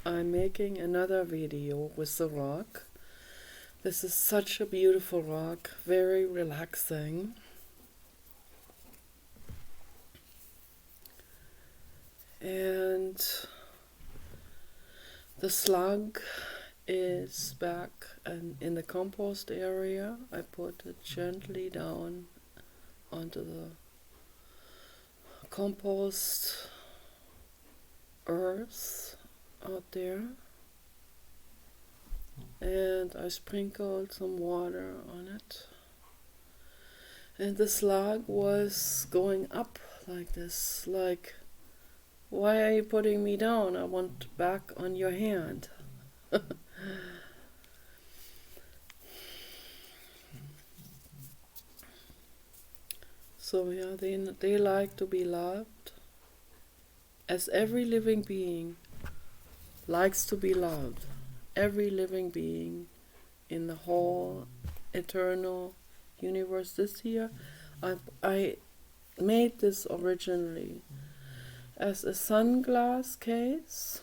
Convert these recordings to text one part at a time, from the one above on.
I'm making another video with the rock. This is such a beautiful rock, very relaxing. And the slug is back and in the compost area. I put it gently down onto the compost earth out there, and I sprinkled some water on it, and the slug was going up like this, like, why are you putting me down? I want back on your hand. So yeah, they like to be loved, as every living being likes to be loved. Every living being in the whole eternal universe. This year, I made this originally as a sunglass case,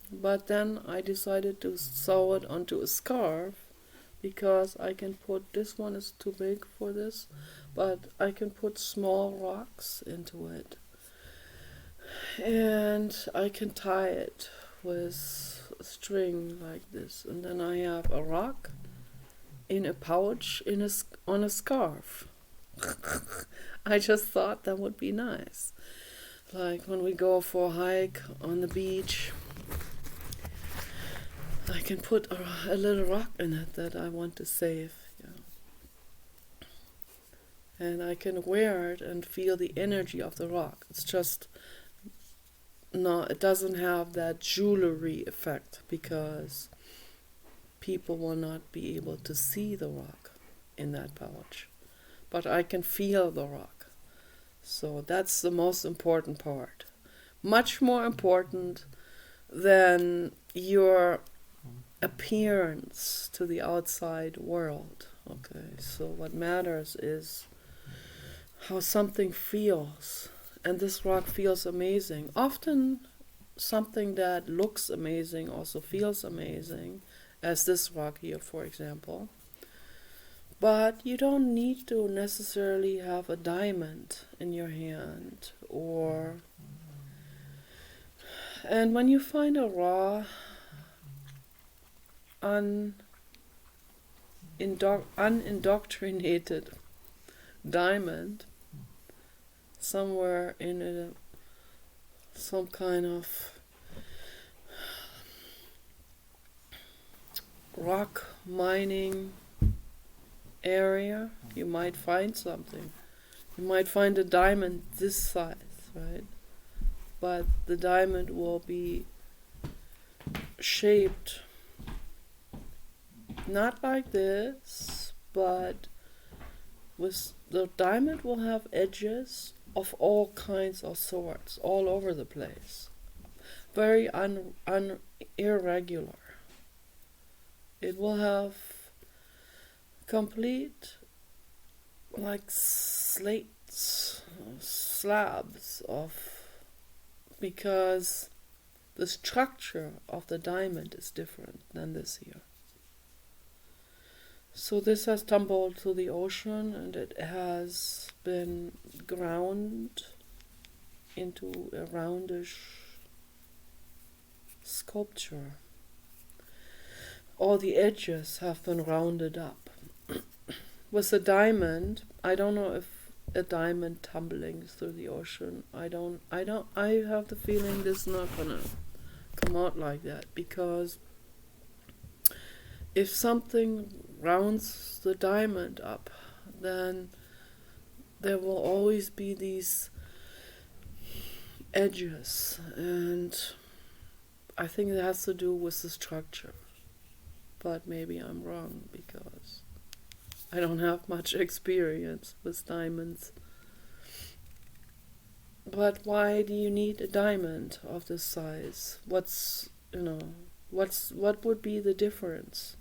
but then I decided to sew it onto a scarf, because I can put, this one is too big for this, but I can put small rocks into it, and I can tie it with a string like this, and then I have a rock in a pouch on a scarf. I just thought that would be nice, like when we go for a hike on the beach, I can put a little rock in it that I want to save, and I can wear it and feel the energy of the rock. It's just no, it doesn't have that jewelry effect, because people will not be able to see the rock in that pouch, but I can feel the rock. So that's the most important part, much more important than your appearance to the outside world. Okay, so what matters is how something feels, and this rock feels amazing. Often something that looks amazing also feels amazing, as this rock here, for example. But you don't need to necessarily have a diamond in your hand, and when you find a raw, unindoctrinated diamond somewhere in some kind of rock mining area, you might find something. You might find a diamond this size, right? But the diamond will be shaped not like this, but the diamond will have edges of all kinds of sorts all over the place. Very irregular. It will have complete, like, slabs because the structure of the diamond is different than this here. So this has tumbled to the ocean, and it has been ground into a roundish sculpture. All the edges have been rounded up. With a diamond, I don't know if a diamond tumbling through the ocean, I have the feeling this is not gonna come out like that, because if something rounds the diamond up, then there will always be these edges, and I think it has to do with the structure. But maybe I'm wrong, because I don't have much experience with diamonds. But why do you need a diamond of this size? What would be the difference?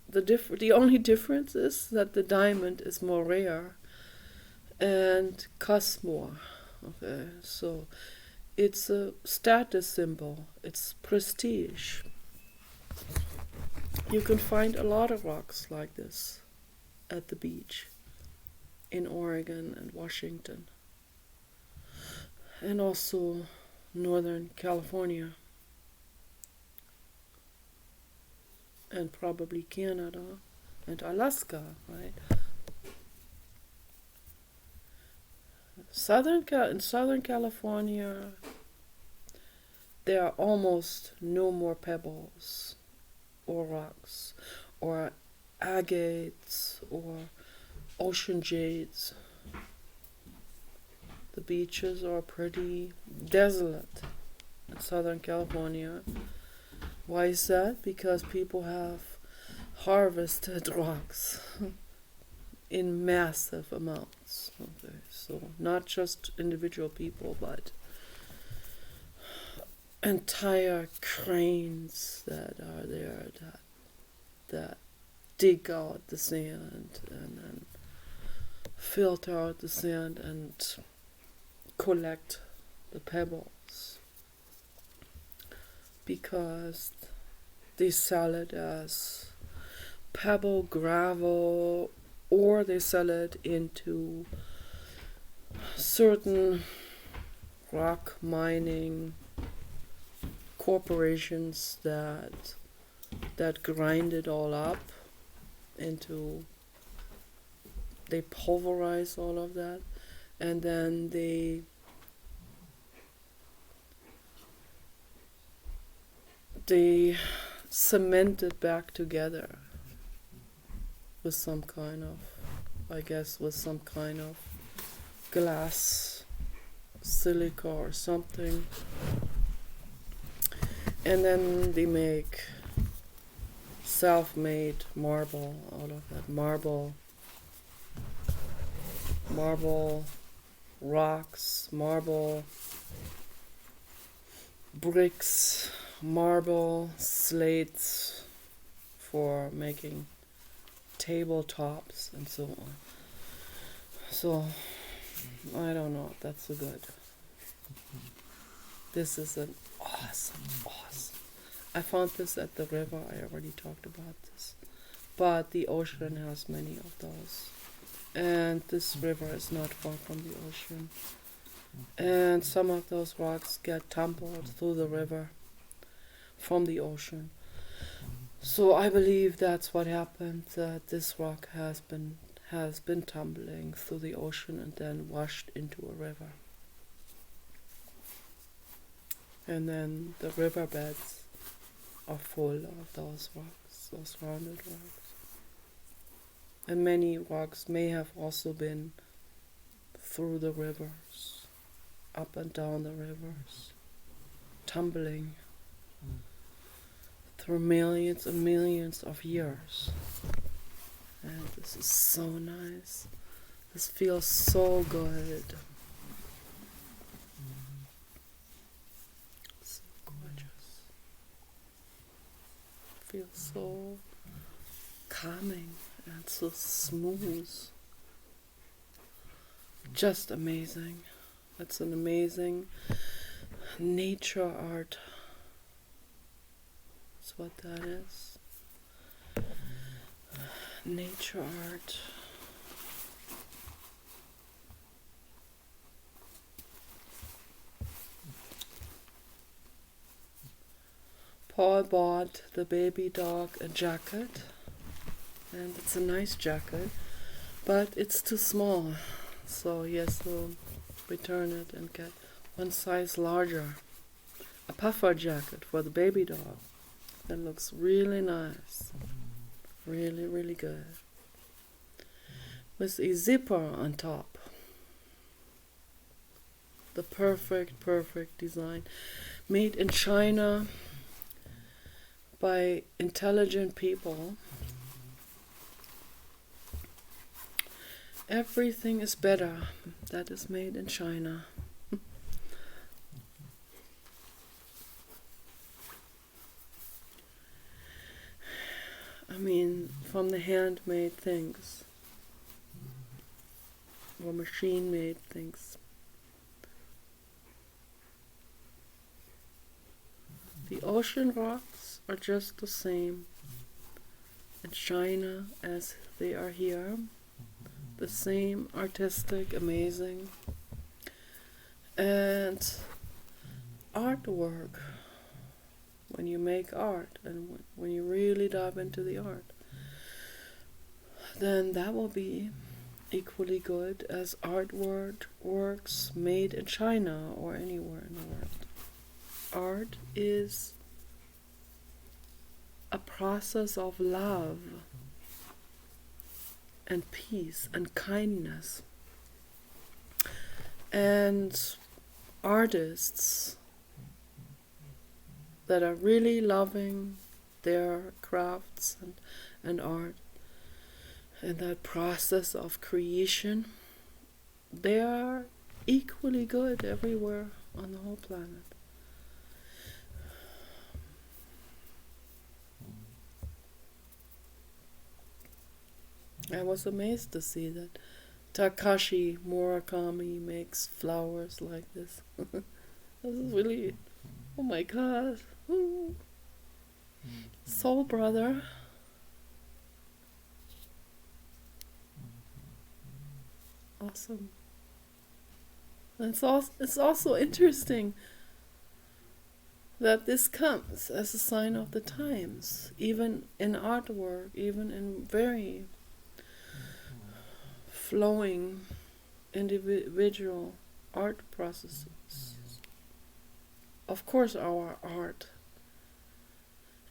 The only difference is that the diamond is more rare and costs more. Okay, so It's a status symbol. It's prestige. You can find a lot of rocks like this at the beach in Oregon and Washington, and also Northern California, and probably Canada and Alaska, right? In Southern California, there are almost no more pebbles or rocks or agates or ocean jades. The beaches are pretty desolate in Southern California. Why is that? Because people have harvested rocks in massive amounts. Okay, so not just individual people, but entire cranes that are there that dig out the sand and then filter out the sand and collect the pebbles, because they sell it as pebble gravel, or they sell it into certain rock mining corporations that grind it all up into, they pulverize all of that, and then they cement it back together with some kind of, with some kind of glass, silica or something. And then they make self-made marble out of that. Marble rocks, marble bricks, marble slates for making tabletops and so on. So, I don't know if that's so good. This is an awesome. I found this at the river. I already talked about this. But the ocean has many of those. And this river is not far from the ocean. And some of those rocks get tumbled through the river from the ocean. So I believe that's what happened, that this rock has been tumbling through the ocean and then washed into a river. And then the riverbeds are full of those rocks, those rounded rocks. And many rocks may have also been through the rivers, up and down the rivers, tumbling through millions and millions of years. And this is so nice. This feels so good. So gorgeous. Feels so calming and so smooth. Just amazing. It's an amazing nature art. That's what that is. Nature art. Paul bought the baby dog a jacket, and it's a nice jacket, but it's too small, so he has to return it and get one size larger. A puffer jacket for the baby dog. That looks really nice. Really, really good. With a zipper on top. The perfect design. Made in China by intelligent people. Everything is better that is made in China. I mean, from the handmade things, or machine-made things. The ocean rocks are just the same in China as they are here. The same artistic, amazing. And artwork, when you make art and when you really dive into the art, then that will be equally good as works made in China or anywhere in the world. Art is a process of love and peace and kindness. And artists that are really loving their crafts and art and that process of creation, they are equally good everywhere on the whole planet. I was amazed to see that Takashi Murakami makes flowers like this. This is really, oh my god. Ooh. Soul brother. Awesome. And it's also interesting that this comes as a sign of the times, even in artwork, even in very flowing individual art processes. Of course, our art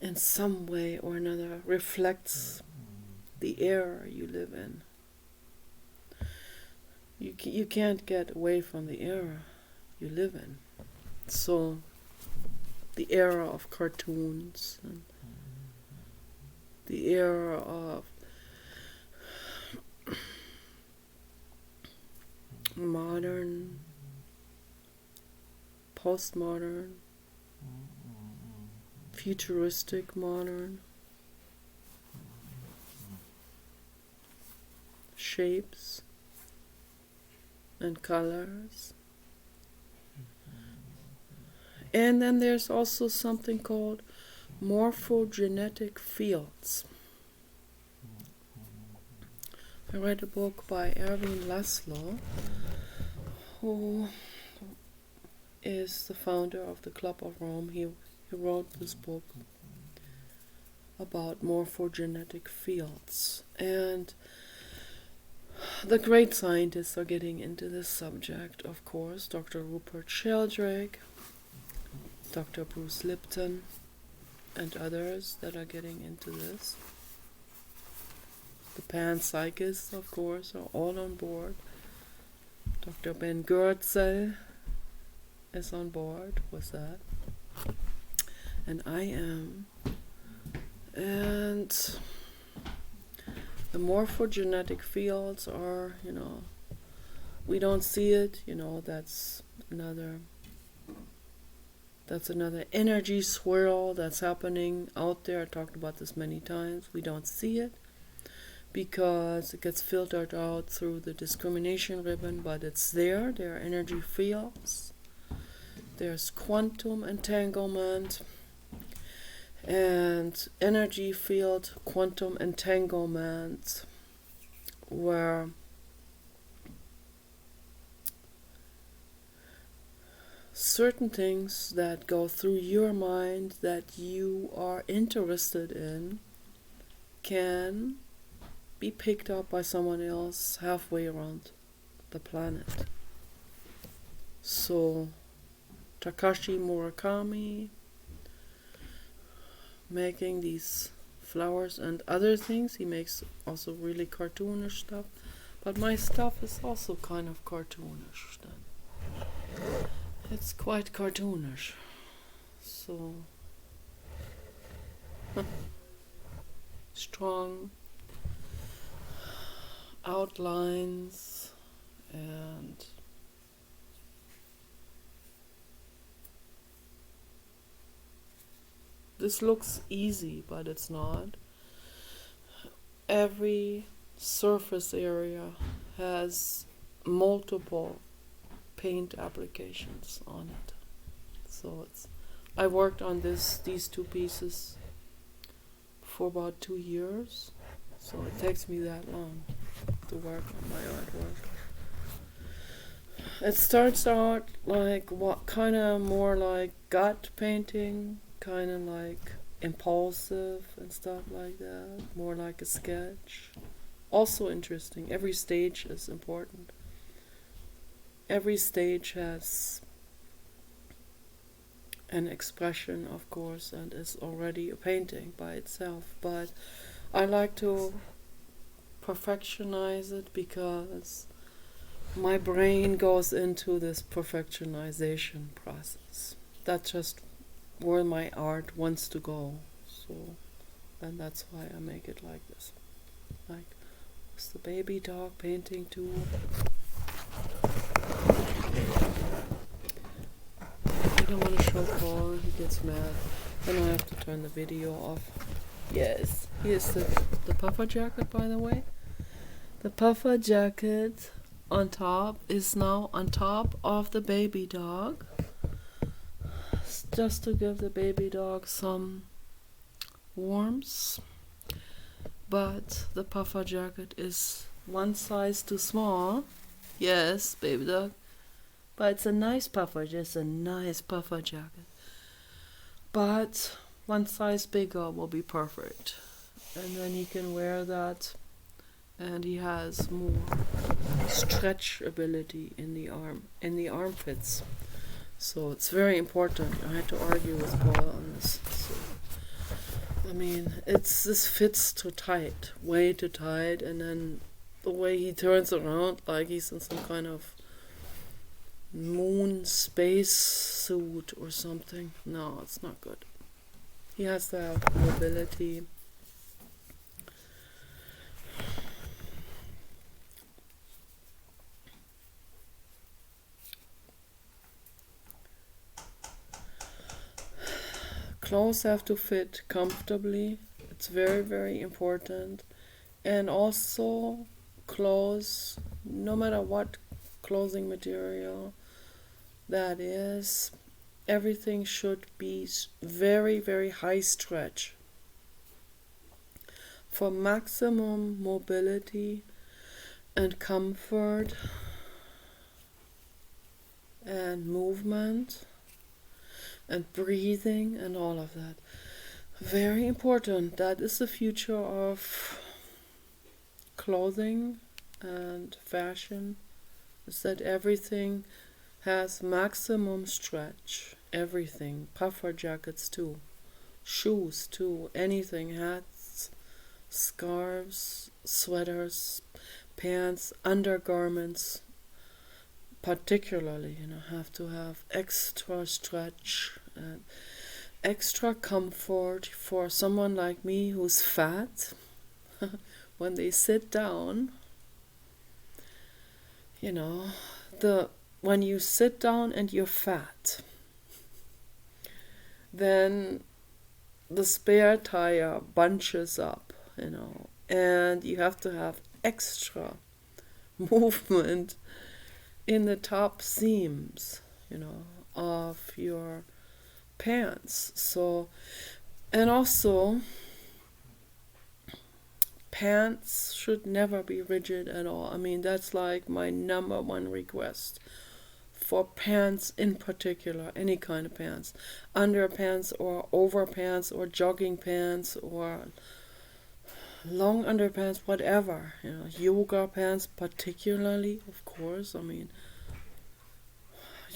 in some way or another reflects the era you live in. You can't get away from the era you live in. So the era of cartoons and the era of modern, postmodern, futuristic modern shapes and colors. And then there's also something called morphogenetic fields. I read a book by Erwin Laszlo, who is the founder of the Club of Rome. He wrote this book about morphogenetic fields. And the great scientists are getting into this subject, of course. Dr. Rupert Sheldrake, Dr. Bruce Lipton, and others that are getting into this. The panpsychists, of course, are all on board. Dr. Ben Goertzel is on board with that. And I am. And the morphogenetic fields are, we don't see it, that's another energy swirl that's happening out there. I talked about this many times. We don't see it because it gets filtered out through the discrimination ribbon, but it's there. There are energy fields. There's quantum entanglement and energy field quantum entanglement, where certain things that go through your mind that you are interested in can be picked up by someone else halfway around the planet. So Takashi Murakami making these flowers and other things, he makes also really cartoonish stuff, but my stuff is also kind of cartoonish then. It's quite cartoonish. So strong outlines and this looks easy, but it's not. Every surface area has multiple paint applications on it. So it's I worked on these two pieces for about 2 years, so it takes me that long to work on my artwork. It starts out like what kind of more like gut painting, kind of like impulsive and stuff like that, more like a sketch. Also interesting. Every stage is important. Every stage has an expression, of course, and is already a painting by itself. But I like to perfectionize it because my brain goes into this perfectionization process. That's just where my art wants to go. So, and that's why I make it like this. Like, what's the baby dog painting tool? I don't want to show Paul, he gets mad. Then I have to turn the video off. Yes, here's the puffer jacket, by the way. The puffer jacket on top is now on top of the baby dog. Just to give the baby dog some warmth. But the puffer jacket is one size too small. Yes, baby dog. But it's a nice puffer, just a nice puffer jacket. But one size bigger will be perfect. And then he can wear that, and he has more stretch ability in the armpits. So it's very important. I had to argue with Paul on this. So, I mean, this fits too tight, way too tight, and then the way he turns around like he's in some kind of moon space suit or something. No, it's not good. He has to have mobility. Clothes have to fit comfortably. It's very, very important. And also clothes, no matter what clothing material that is, everything should be very, very high stretch for maximum mobility and comfort and movement and breathing and all of that. Very important. That is the future of clothing and fashion, is that everything has maximum stretch. Everything. Puffer jackets too. Shoes too. Anything. Hats, scarves, sweaters, pants, undergarments. Particularly, have to have extra stretch and extra comfort for someone like me who's fat. When they sit down, when you sit down and you're fat, then the spare tire bunches up, and you have to have extra movement in the top seams, of your pants. So, and also, pants should never be rigid at all. I mean, that's like my number one request for pants in particular, any kind of pants, underpants or overpants or jogging pants or long underpants, whatever, yoga pants particularly, of course. I mean,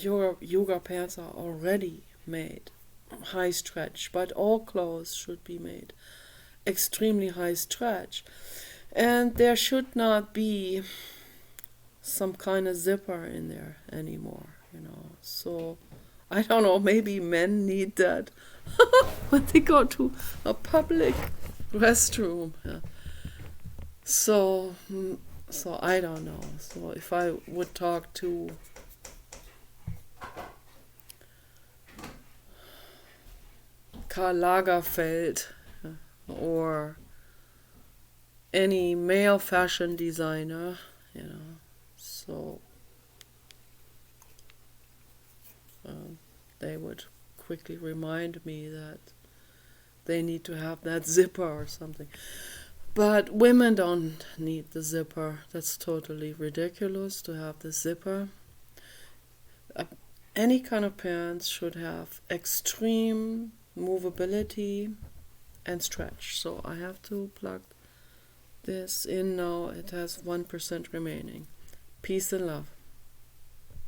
yoga pants are already made high stretch, but all clothes should be made extremely high stretch, and there should not be some kind of zipper in there anymore, So I don't know, maybe men need that when they go to a public restroom. Yeah. So I don't know. So if I would talk to Karl Lagerfeld or any male fashion designer, so they would quickly remind me that they need to have that zipper or something. But women don't need the zipper. That's totally ridiculous to have the zipper. Any kind of pants should have extreme movability and stretch. So I have to plug this in now. It has 1% remaining. Peace and love.